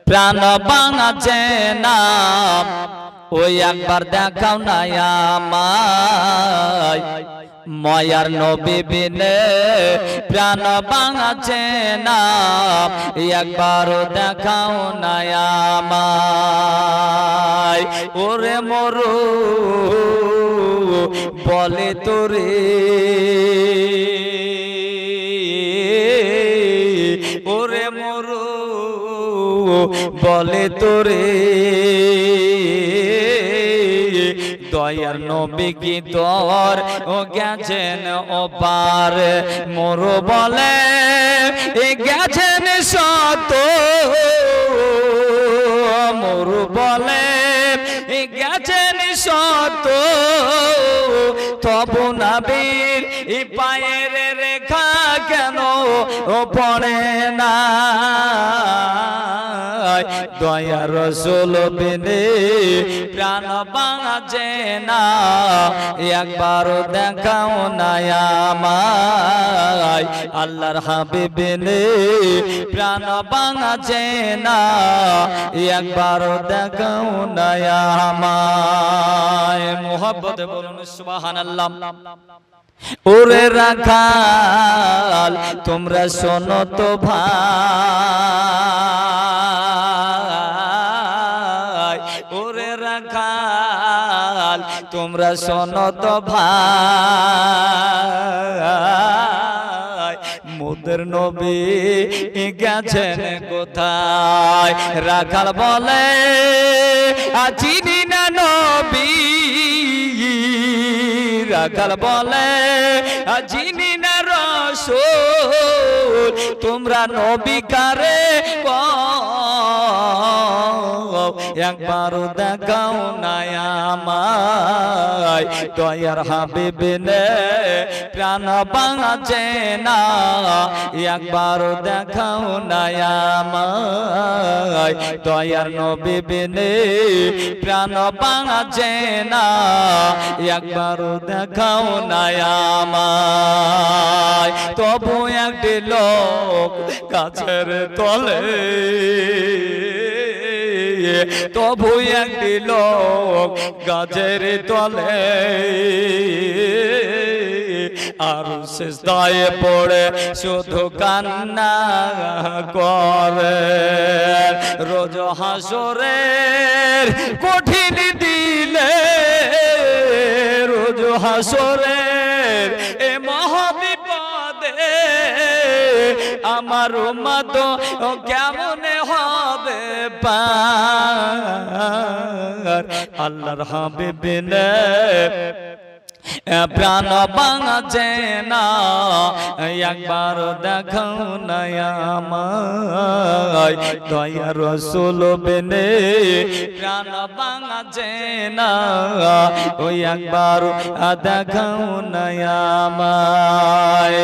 প্রাণ ভাঙাছে না ওই একবার দেখাও না আমায় মায়ার নবী বিনে প্রাণ ভাঙাছে না একবার দেখাও না আমায় ওরে মরু বলে তোরে ওরে মরু বলে তোরে দয়ার নবী কি তোর ও গেছেন ও পার মরু বলে এ গেছেন সত মরু বলে এ গেছেন সত তবু নবীর এই পায়ের রেখা কেন ও পড়ে না দয়া রাসূল বিনে প্রাণ ভাঙাছে না একবার দেখাও না আমায় আল্লাহর হাবিব বিনে প্রাণ ভাঙাছে না একবার দেখাও না আমায় মুহাব্বতে বলুন সুবহানাল্লাহ ওরে রাখাল তোমরা শোনো তো ভাই ওরে রাখাল তোমরা শোনো তো ভাই মোদের নবী গেছেন কোথায় রাখাল বলে চিনি না নবী রাখাল বলে চিনি না রাসূল তোমরা নবী কারে একবার দেখাও না আমায় দয়ার হাবিব নে প্রাণ ভাঙাছে না একবার দেখাও না আমায় দয়ার নবী বিনে প্রাণ ভাঙাছে না একবার দেখাও না আমায় তবু একটি লোক গাছের তলে তবু একটি লোক গাছের তলে আর সিজদায় পড়ে শুধু কান্না করে রোজ হাসরের কঠিন দিলে রোজ হাসরের এ মহাবিপদে আমার উম্মত কেমন হবে পার আল্লাহর হাবিব বিনে প্রাণ ভাঙাছে না একবার দেখাও না আমায় দয়া রাসূল বিনে প্রাণ ভাঙাছে না ওই একবার দেখাও না আমায়।